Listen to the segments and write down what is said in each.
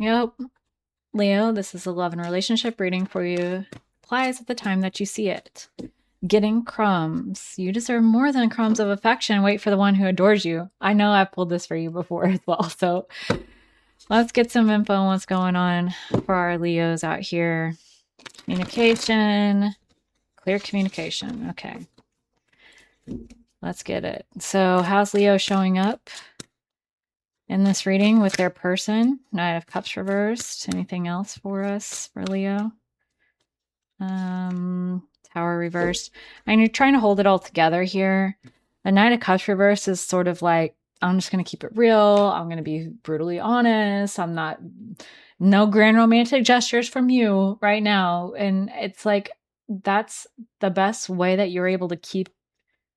Yep. Leo, this is a love and relationship reading for you. Applies at the time that you see it. Getting crumbs. You deserve more than crumbs of affection. Wait for the one who adores you. I know I've pulled this for you before as well. So let's get some info on what's going on for our Leos out here. Communication. Clear communication. Okay. Let's get it. So how's Leo showing up in this reading with their person? Knight of Cups reversed. Anything else for us for Leo? Tower reversed. And you're trying to hold it all together here. The Knight of Cups reversed is sort of like, I'm just going to keep it real. I'm going to be brutally honest. I'm not, no grand romantic gestures from you right now. And it's like, that's the best way that you're able to keep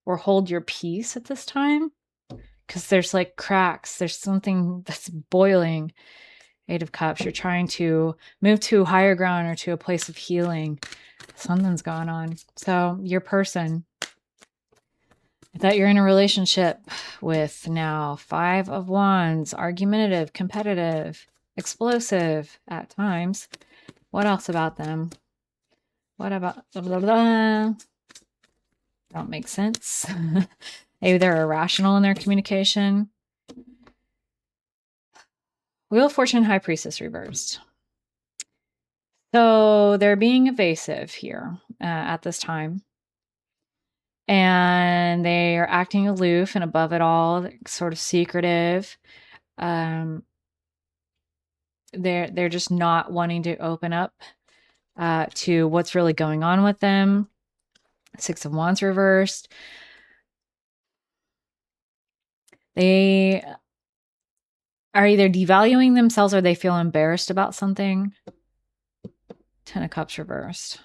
or hold your peace at this time. Because there's like cracks. There's something that's boiling. Eight of Cups. You're trying to move to higher ground or to a place of healing. Something's going on. So your person that you're in a relationship with now, 5 of Wands, argumentative, competitive, explosive at times. What else about them? What about blah, blah, blah. Don't make sense. Maybe they're irrational in their communication. Wheel of Fortune, High Priestess reversed. So they're being evasive here at this time. And they are acting aloof and above it all, sort of secretive. They're just not wanting to open up to what's really going on with them. 6 of Wands reversed. They are either devaluing themselves or they feel embarrassed about something. 10 of Cups reversed.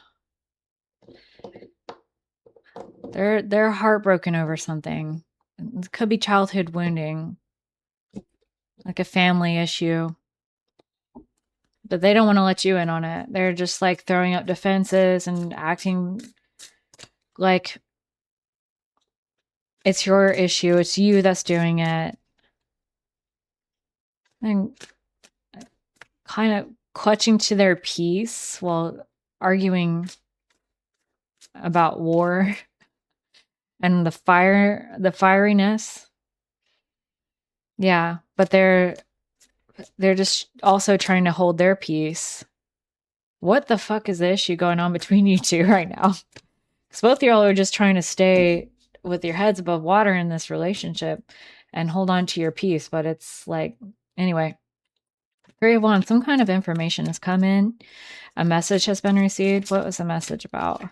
They're heartbroken over something. It could be childhood wounding, like a family issue. But they don't want to let you in on it. They're just like throwing up defenses and acting like it's your issue. It's you that's doing it. And kind of clutching to their peace while arguing about war and the fieriness. Yeah, but they're just also trying to hold their peace. What the fuck is the issue going on between you two right now? Because both of y'all are just trying to stay with your heads above water in this relationship and hold on to your peace. But it's like, anyway, 3 of Wands, some kind of information has come in. A message has been received. What was the message about?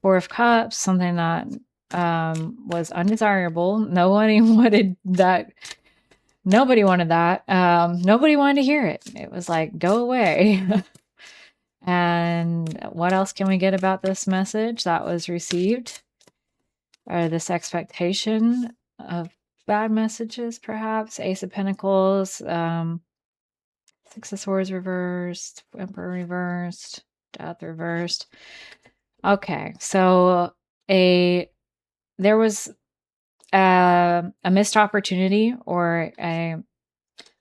4 of Cups, something that was undesirable. Nobody wanted that. Nobody wanted that. Nobody wanted to hear it. It was like, go away. And what else can we get about this message that was received? Or this expectation of bad messages, perhaps? Ace of Pentacles, 6 of Swords reversed, Emperor reversed, Death reversed. Okay, so there was a missed opportunity, or I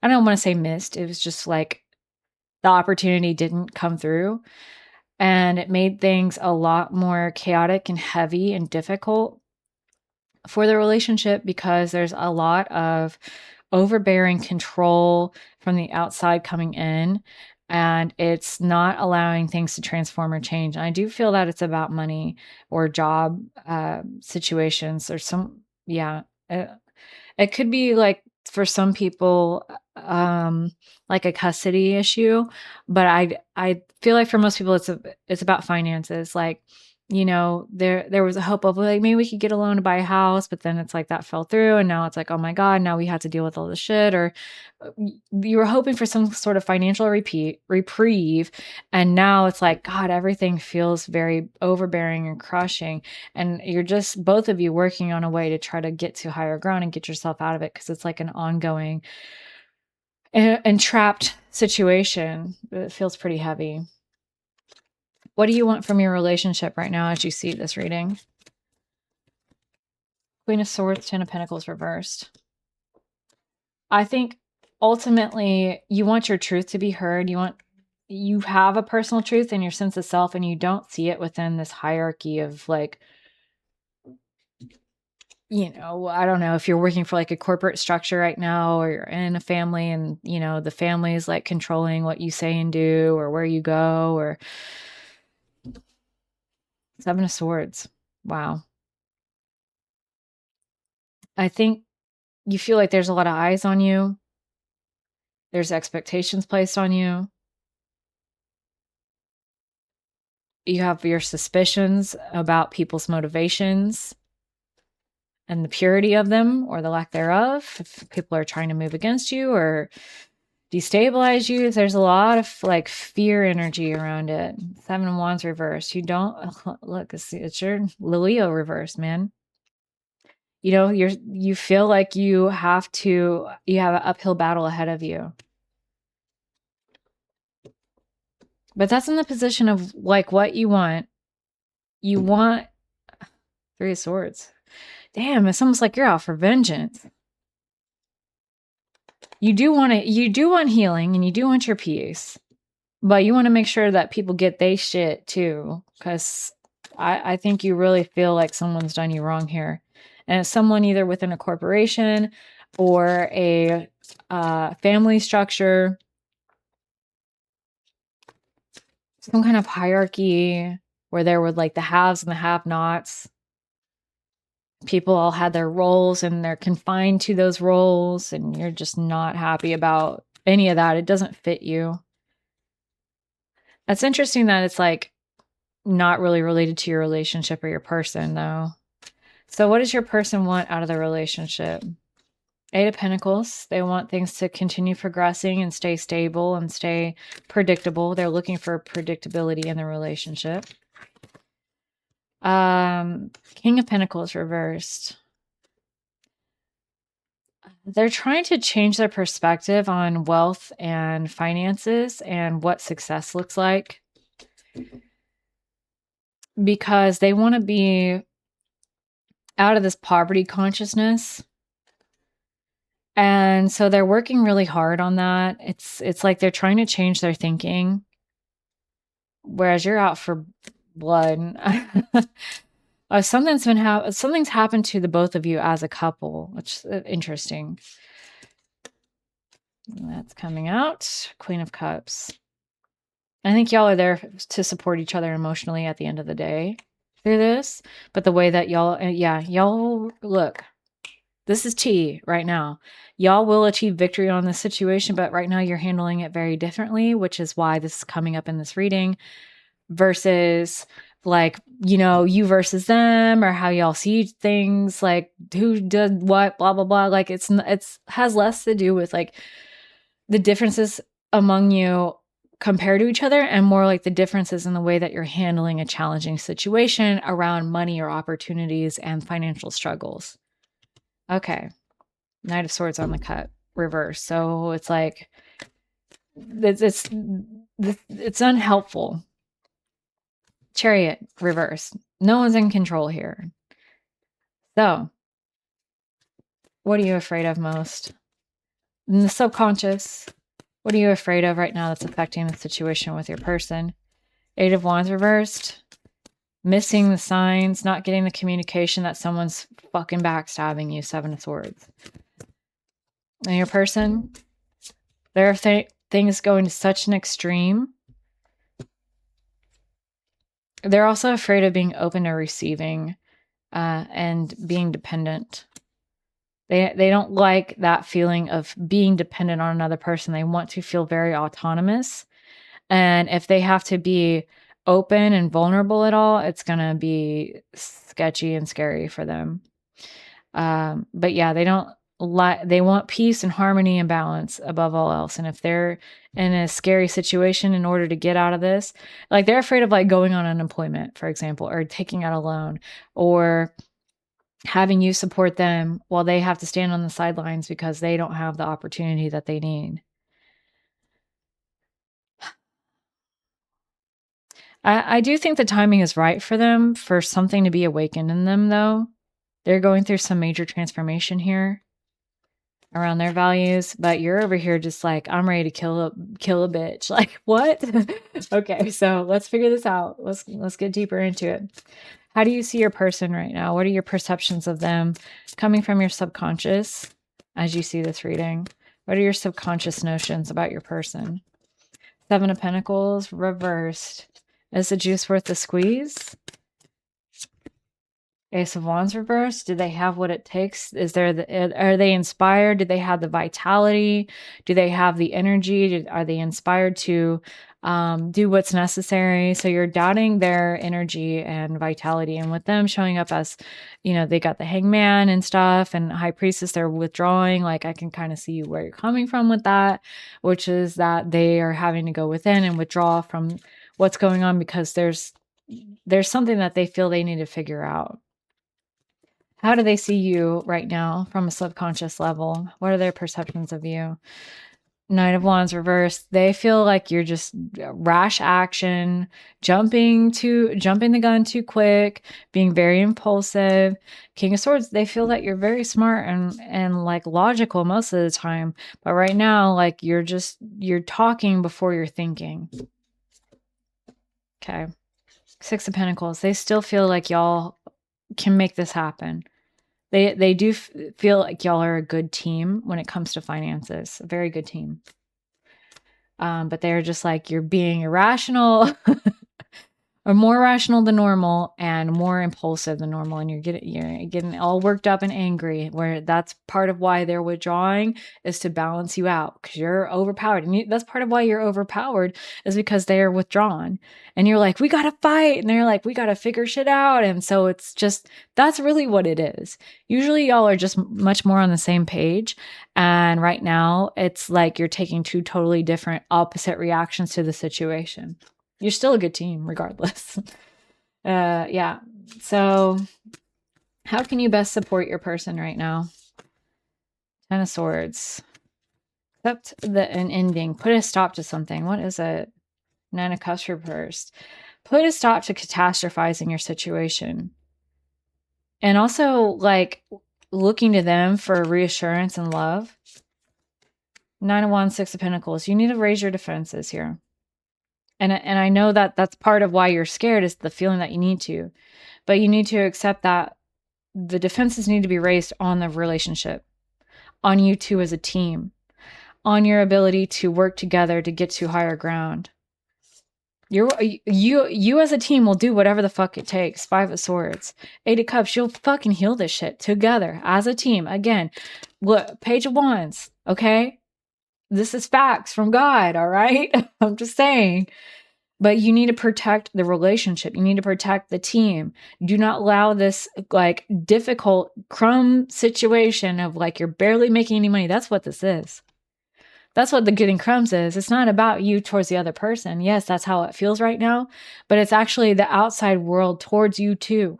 don't want to say missed. It was just like the opportunity didn't come through, and it made things a lot more chaotic and heavy and difficult for the relationship because there's a lot of overbearing control from the outside coming in, and it's not allowing things to transform or change. And I do feel that it's about money or job situations or some, yeah. It could be like for some people, like a custody issue, but I feel like for most people it's about finances. Like, you know, there was a hope of like maybe we could get a loan to buy a house, but then it's like that fell through, and now it's like, oh my god, now we had to deal with all this shit. Or you were hoping for some sort of financial reprieve, and now it's like, god, everything feels very overbearing and crushing, and you're just both of you working on a way to try to get to higher ground and get yourself out of it, because it's like an ongoing entrapped situation. It feels pretty heavy. What do you want from your relationship right now as you see this reading? Queen of Swords, 10 of Pentacles reversed. I think ultimately, you want your truth to be heard. You have a personal truth in your sense of self, and you don't see it within this hierarchy of like, I don't know if you're working for like a corporate structure right now, or you're in a family and, the family is like controlling what you say and do or where you go, or Seven of Swords. Wow. I think you feel like there's a lot of eyes on you. There's expectations placed on you. You have your suspicions about people's motivations and the purity of them or the lack thereof. If people are trying to move against you or destabilize you, there's a lot of like fear energy around it. Seven of Wands reverse. You don't look, it's your Leo reverse, man. You feel like you have an uphill battle ahead of you. But that's in the position of like what you want. You want Three of Swords. Damn, it's almost like you're out for vengeance. You do want healing and you do want your peace. But you want to make sure that people get they shit too. Because I think you really feel like someone's done you wrong here. And it's someone either within a corporation or a family structure. Some kind of hierarchy where there were like the haves and the have-nots. People all had their roles and they're confined to those roles, and you're just not happy about any of that. It doesn't fit you. That's interesting that it's like not really related to your relationship or your person, though. So what does your person want out of the relationship? Eight of Pentacles. They want things to continue progressing and stay stable and stay predictable. They're looking for predictability in the relationship. King of Pentacles reversed. They're trying to change their perspective on wealth and finances and what success looks like, because they want to be out of this poverty consciousness. And so they're working really hard on that. It's like they're trying to change their thinking, whereas you're out for blood. Something's happened to the both of you as a couple, which is interesting. That's coming out. Queen of Cups. I think y'all are there to support each other emotionally at the end of the day through this. But the way that y'all look, this is tea right now. Y'all will achieve victory on this situation, but right now you're handling it very differently, which is why this is coming up in this reading versus like, you versus them, or how y'all see things, like who did what, blah, blah, blah. Like it's has less to do with like the differences among you compared to each other, and more like the differences in the way that you're handling a challenging situation around money or opportunities and financial struggles. Okay. Knight of Swords on the cut, reverse. So it's like, it's unhelpful. Chariot, reverse. No one's in control here. So, what are you afraid of most? In the subconscious, what are you afraid of right now that's affecting the situation with your person? Eight of Wands reversed. Missing the signs, not getting the communication that someone's fucking backstabbing you. Seven of Swords. And your person, there are things going to such an extreme. They're also afraid of being open to receiving and being dependent. They don't like that feeling of being dependent on another person. They want to feel very autonomous. And if they have to be open and vulnerable at all, it's going to be sketchy and scary for them. But yeah, they want peace and harmony and balance above all else. And if they're in a scary situation in order to get out of this, like they're afraid of like going on unemployment, for example, or taking out a loan, or having you support them while they have to stand on the sidelines because they don't have the opportunity that they need. I do think the timing is right for them, for something to be awakened in them, though. They're going through some major transformation here. around their values, but you're over here just like, I'm ready to kill a bitch. Like, what? Okay, so let's figure this out. Let's get deeper into it. How do you see your person right now? What are your perceptions of them coming from your subconscious as you see this reading? What are your subconscious notions about your person? 7 of Pentacles reversed. Is the juice worth the squeeze? Ace of Wands reversed. Do they have what it takes? Are they inspired? Do they have the vitality? Do they have the energy? Are they inspired to do what's necessary? So you're doubting their energy and vitality. And with them showing up as, they got the Hangman and stuff, and High Priestess, they're withdrawing. Like, I can kind of see where you're coming from with that, which is that they are having to go within and withdraw from what's going on because there's something that they feel they need to figure out. How do they see you right now from a subconscious level? What are their perceptions of you? Knight of Wands reversed. They feel like you're just rash action, jumping the gun too quick, being very impulsive. King of Swords, they feel that you're very smart and like logical most of the time. But right now, like you're talking before you're thinking. Okay. 6 of Pentacles. They still feel like y'all can make this happen. They do feel like y'all are a good team when it comes to finances. A very good team. But they're just like, you're being irrational or more rational than normal and more impulsive than normal. And you're getting all worked up and angry, where that's part of why they're withdrawing, is to balance you out because you're overpowered. And that's part of why you're overpowered, is because they are withdrawn. And you're like, we got to fight. And they're like, we got to figure shit out. And so it's just, that's really what it is. Usually y'all are just much more on the same page. And right now it's like you're taking 2 totally different opposite reactions to the situation. You're still a good team regardless. Yeah. So how can you best support your person right now? 10 of Swords. Accept an ending. Put a stop to something. What is it? 9 of Cups reversed. Put a stop to catastrophizing your situation. And also like looking to them for reassurance and love. 9 of Wands, 6 of Pentacles. You need to raise your defenses here. And I know that that's part of why you're scared, is the feeling that you need to. But you need to accept that the defenses need to be raised on the relationship, on you two as a team, on your ability to work together to get to higher ground. You as a team will do whatever the fuck it takes. 5 of Swords. 8 of Cups. You'll fucking heal this shit together as a team. Again, look, Page of Wands, okay? This is facts from God, all right? I'm just saying. But you need to protect the relationship. You need to protect the team. Do not allow this like difficult crumb situation of like you're barely making any money. That's what this is. That's what the getting crumbs is. It's not about you towards the other person. Yes, that's how it feels right now. But it's actually the outside world towards you too.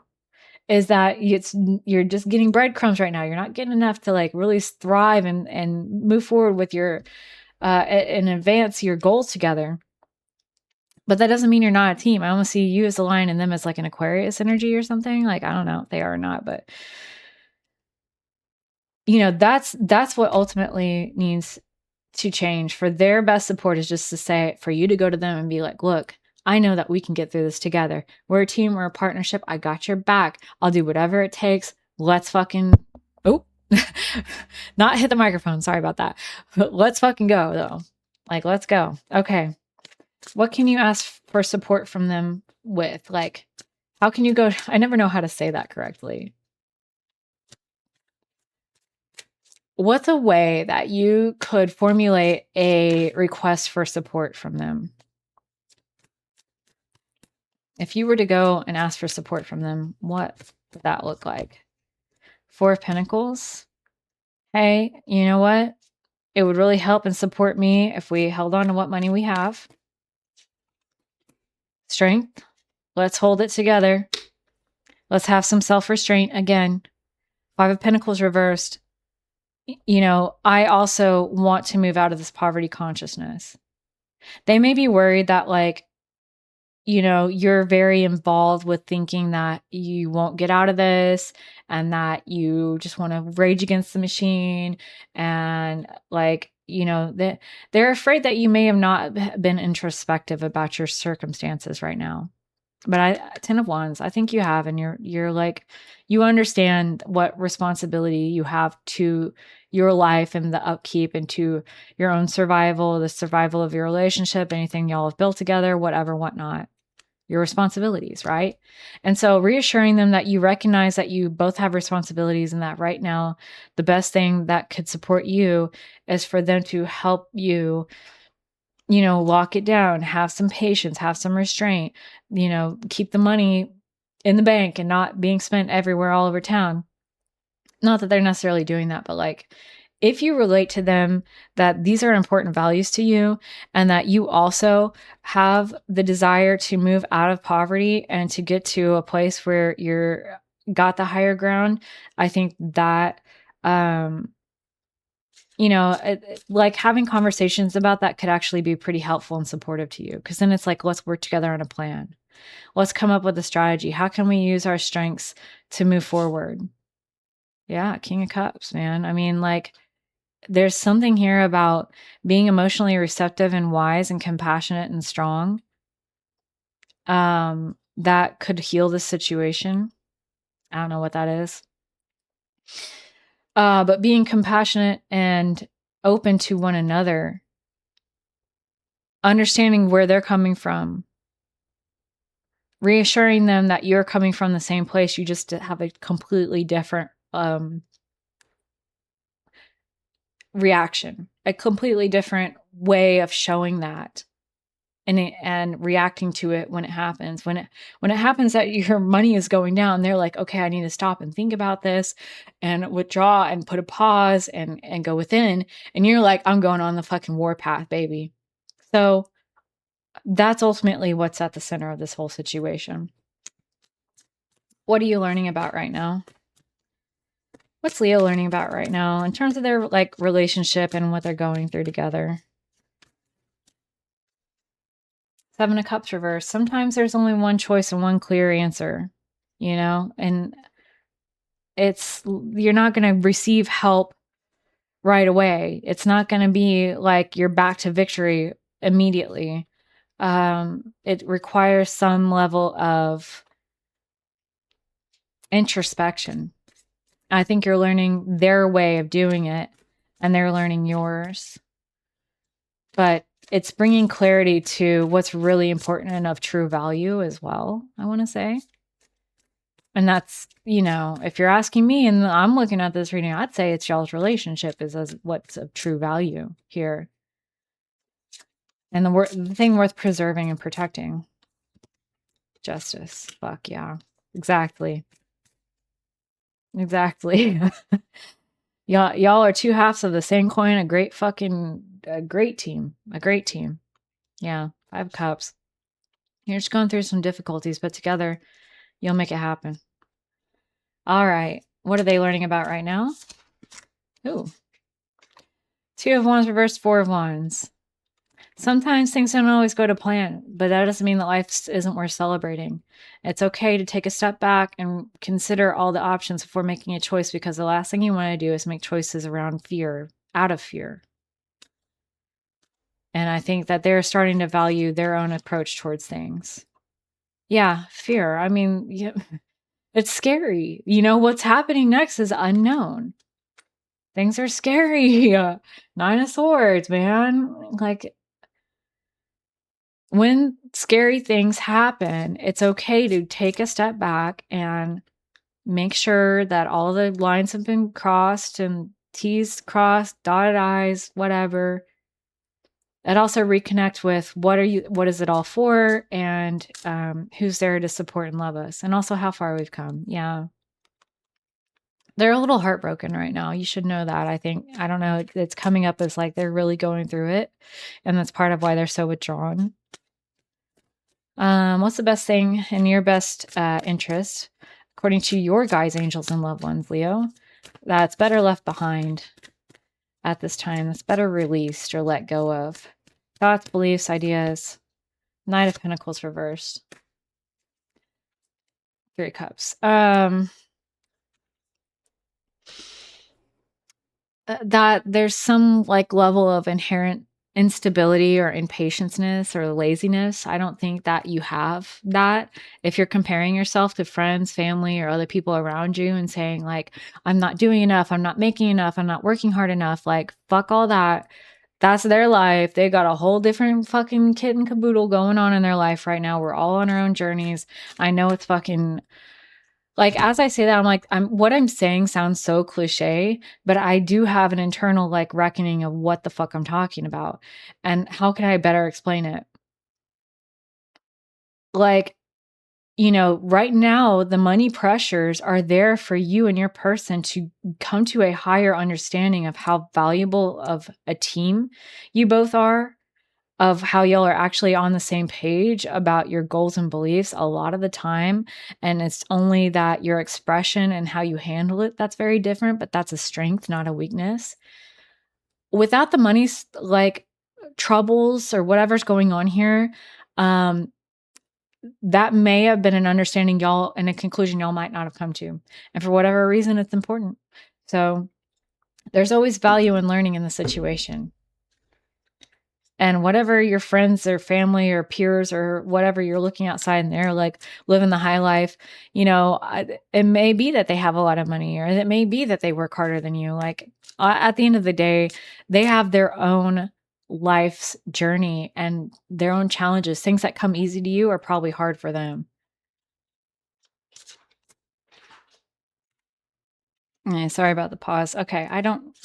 Is that you're just getting breadcrumbs right now. You're not getting enough to like really thrive and move forward with your and advance your goals together. But that doesn't mean you're not a team. I almost see you as a lion and them as like an Aquarius energy or something. Like, I don't know if they are or not, but that's what ultimately needs to change. For their best support is just to say, for you to go to them and be like, look, I know that we can get through this together. We're a team, we're a partnership. I got your back. I'll do whatever it takes. Let's fucking, not hit the microphone. Sorry about that. But let's fucking go though. Like, let's go. Okay. What can you ask for support from them with? Like, how can you go? I never know how to say that correctly. What's a way that you could formulate a request for support from them? If you were to go and ask for support from them, what would that look like? 4 of Pentacles. Hey, you know what? It would really help and support me if we held on to what money we have. Strength. Let's hold it together. Let's have some self-restraint again. 5 of Pentacles reversed. I also want to move out of this poverty consciousness. They may be worried that like you're very involved with thinking that you won't get out of this and that you just want to rage against the machine. And like, they're afraid that you may have not been introspective about your circumstances right now. But 10 of Wands, I think you have, and you're like, you understand what responsibility you have to your life and the upkeep and to your own survival, the survival of your relationship, anything y'all have built together, whatever, whatnot, your responsibilities, right? And so reassuring them that you recognize that you both have responsibilities and that right now, the best thing that could support you is for them to help you, lock it down, have some patience, have some restraint, keep the money in the bank and not being spent everywhere all over town. Not that they're necessarily doing that, but like, if you relate to them that these are important values to you and that you also have the desire to move out of poverty and to get to a place where you're got the higher ground, I think that like having conversations about that could actually be pretty helpful and supportive to you, because then it's like, let's work together on a plan. Let's come up with a strategy. How can we use our strengths to move forward? Yeah, King of Cups, man. I mean, like, there's something here about being emotionally receptive and wise and compassionate and strong that could heal this situation. I don't know what that is. But being compassionate and open to one another, understanding where they're coming from, reassuring them that you're coming from the same place, you just have a completely different reaction, a completely different way of showing that and reacting to it when it happens. When it happens that your money is going down, they're like, okay, I need to stop and think about this and withdraw and put a pause and go within. And you're like, I'm going on the fucking warpath, baby. So that's ultimately what's at the center of this whole situation. What are you learning about right now? What's Leo learning about right now in terms of their like relationship and what they're going through together? 7 of Cups reversed. Sometimes there's only one choice and one clear answer, and you're not going to receive help right away. It's not going to be like you're back to victory immediately. It requires some level of introspection. I think you're learning their way of doing it and they're learning yours. But it's bringing clarity to what's really important and of true value as well, I want to say. And that's, if you're asking me and I'm looking at this reading, I'd say it's y'all's relationship is as what's of true value here. And the thing worth preserving and protecting. Justice. Fuck yeah. Exactly. Y'all are two halves of the same coin. A great team. A great team. Yeah. 5 of Cups. You're just going through some difficulties, but together you'll make it happen. All right. What are they learning about right now? Ooh. 2 of Wands reversed, 4 of Wands. Sometimes things don't always go to plan, but that doesn't mean that life isn't worth celebrating. It's okay to take a step back and consider all the options before making a choice, because the last thing you want to do is make choices around fear, out of fear. And I think that they're starting to value their own approach towards things. Yeah, fear. I mean, yeah, it's scary. What's happening next is unknown. Things are scary. 9 of Swords, man. Like, when scary things happen, it's okay to take a step back and make sure that all the lines have been crossed and T's crossed, dotted I's, whatever. And also reconnect with what is it all for, and who's there to support and love us, and also how far we've come. Yeah. They're a little heartbroken right now. You should know that. I don't know. It's coming up as like they're really going through it. And that's part of why they're so withdrawn. What's the best thing in your best interest, according to your guides, angels, and loved ones, Leo? That's better left behind at this time. That's better released or let go of. Thoughts, beliefs, ideas. Knight of Pentacles reversed. 3 of Cups. That there's some like level of inherent instability or impatienceness or laziness. I don't think that you have that if you're comparing yourself to friends, family, or other people around you and saying like, I'm not doing enough, I'm not making enough, I'm not working hard enough. Like, fuck all that. That's their life. They got a whole different fucking kit and caboodle going on in their life right now. We're all on our own journeys. I know it's fucking like, as I say that, I'm like, what I'm saying sounds so cliche, but I do have an internal like reckoning of what the fuck I'm talking about. And how can I better explain it? Like, right now, the money pressures are there for you and your person to come to a higher understanding of how valuable of a team you both are, of how y'all are actually on the same page about your goals and beliefs a lot of the time. And it's only that your expression and how you handle it that's very different, but that's a strength, not a weakness. Without the money, like troubles or whatever's going on here, that may have been an understanding y'all and a conclusion y'all might not have come to. And for whatever reason, it's important. So there's always value in learning in the situation. And whatever your friends or family or peers or whatever you're looking outside and they're like living the high life, it may be that they have a lot of money or it may be that they work harder than you. Like at the end of the day, they have their own life's journey and their own challenges. Things that come easy to you are probably hard for them. Sorry about the pause. Okay, I don't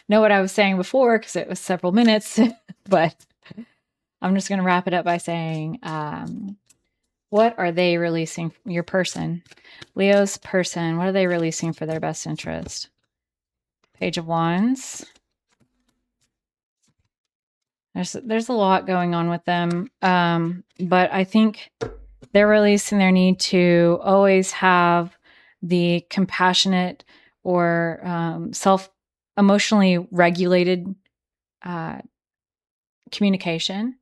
know what I was saying before because it was several minutes, but I'm just going to wrap it up by saying, what are they releasing? Your person, Leo's person, what are they releasing for their best interest? Page of Wands. There's a lot going on with them, but I think they're releasing their need to always have the compassionate or emotionally regulated communication.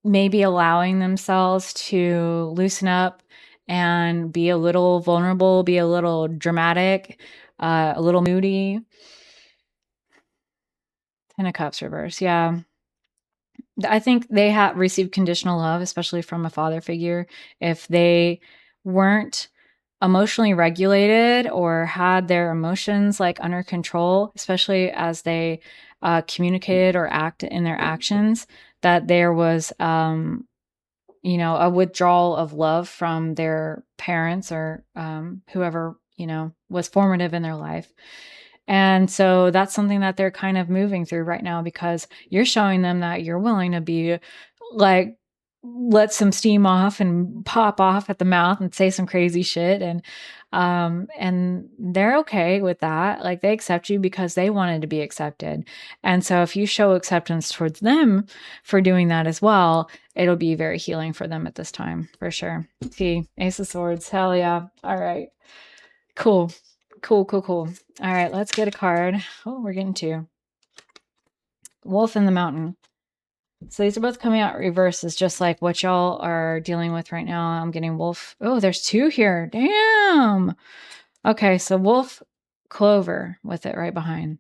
Maybe allowing themselves to loosen up and be a little vulnerable, be a little dramatic, a little moody. 10 of Cups reverse. Yeah. I think they have received conditional love, especially from a father figure. If they weren't emotionally regulated or had their emotions like under control, especially as they communicated or act in their actions, that there was a withdrawal of love from their parents or whoever, was formative in their life. And so that's something that they're kind of moving through right now because you're showing them that you're willing to be like, let some steam off and pop off at the mouth and say some crazy shit. And they're okay with that. Like they accept you because they wanted to be accepted. And so if you show acceptance towards them for doing that as well, it'll be very healing for them at this time, for sure. See, Ace of Swords. Hell yeah. All right. Cool. Cool. All right, let's get a card. Oh, we're getting two. Wolf in the Mountain. So these are both coming out reverses, just like what y'all are dealing with right now. I'm getting Wolf. Oh, there's two here. Damn. Okay, so Wolf, Clover with it right behind.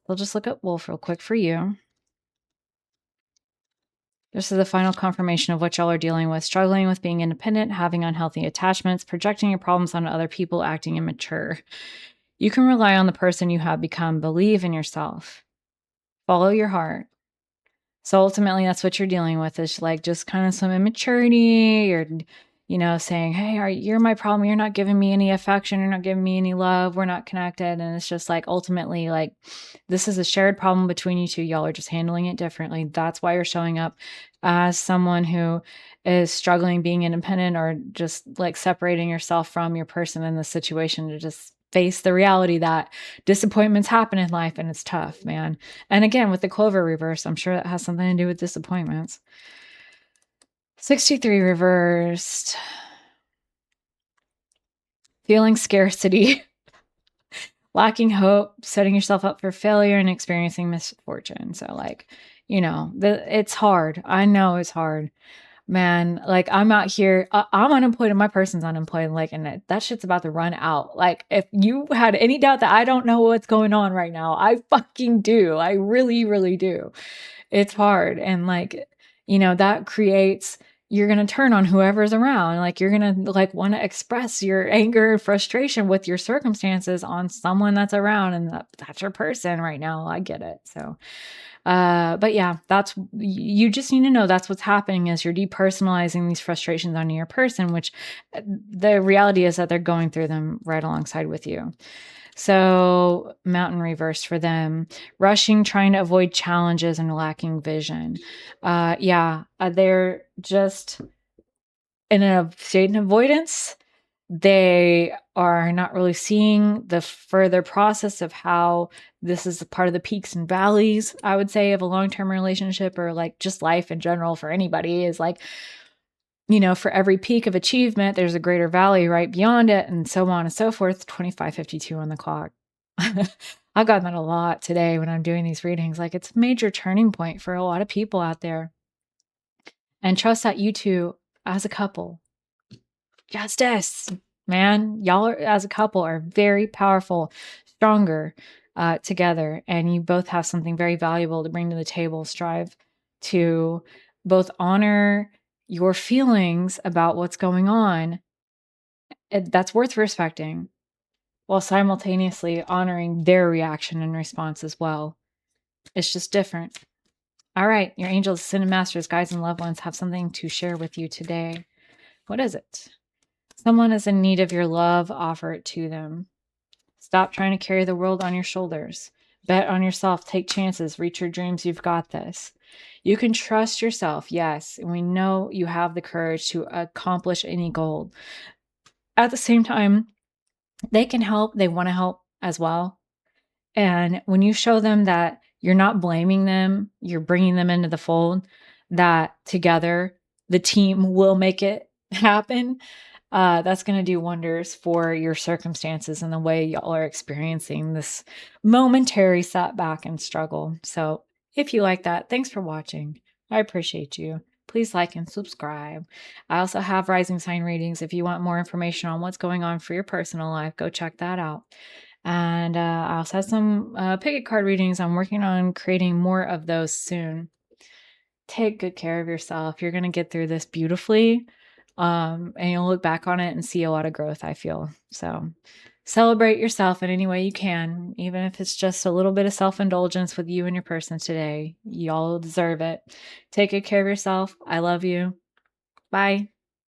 We'll just look at Wolf real quick for you. This is the final confirmation of what y'all are dealing with. Struggling with being independent, having unhealthy attachments, projecting your problems onto other people, acting immature. You can rely on the person you have become. Believe in yourself. Follow your heart. So ultimately, that's what you're dealing with is like just kind of some immaturity or, saying, hey, you're my problem. You're not giving me any affection. You're not giving me any love. We're not connected. And it's just like ultimately, like this is a shared problem between you two. Y'all are just handling it differently. That's why you're showing up as someone who is struggling being independent or just like separating yourself from your person in this situation to just face the reality that disappointments happen in life and it's tough, man. And again, with the Clover reverse, I'm sure that has something to do with disappointments. 63 reversed. Feeling scarcity. lacking hope, setting yourself up for failure, and experiencing misfortune. So, like, it's hard. I know it's hard. Man, like, I'm out here, I'm unemployed and my person's unemployed, like, and that shit's about to run out. Like, if you had any doubt that I don't know what's going on right now, I fucking do. I really, really do. It's hard. And like, that creates, you're going to turn on whoever's around. Like, you're going to like want to express your anger and frustration with your circumstances on someone that's around, and that's your person right now. I get it. So, but yeah, you just need to know that's what's happening is you're depersonalizing these frustrations onto your person, which the reality is that they're going through them right alongside with you. So, mountain reverse for them, rushing, trying to avoid challenges and lacking vision. They're just in a state of avoidance. They are not really seeing the further process of how this is a part of the peaks and valleys, I would say, of a long-term relationship, or like just life in general for anybody, is like, for every peak of achievement, there's a greater valley right beyond it, and so on and so forth. 25:52 on the clock. I've gotten that a lot today when I'm doing these readings. Like, it's a major turning point for a lot of people out there. And trust that you two, as a couple, justice, man, y'all as a couple are very powerful, stronger together, and you both have something very valuable to bring to the table. Strive to both honor your feelings about what's going on. That's worth respecting, while simultaneously honoring their reaction and response as well. It's just different. All right, your angels, ascended masters, guides, and loved ones have something to share with you today. What is it? Someone is in need of your love, offer it to them. Stop trying to carry the world on your shoulders. Bet on yourself, take chances, reach your dreams. You've got this. You can trust yourself, yes, and we know you have the courage to accomplish any goal. At the same time, they can help, they want to help as well. And when you show them that you're not blaming them, you're bringing them into the fold, that together the team will make it happen, that's going to do wonders for your circumstances and the way y'all are experiencing this momentary setback and struggle. So if you like that, thanks for watching. I appreciate you. Please like and subscribe. I also have rising sign readings. If you want more information on what's going on for your personal life, go check that out. And I also have some picket card readings. I'm working on creating more of those soon. Take good care of yourself. You're going to get through this beautifully. And you'll look back on it and see a lot of growth, I feel. So celebrate yourself in any way you can, even if it's just a little bit of self-indulgence with you and your person today. Y'all deserve it. Take good care of yourself. I love you. Bye.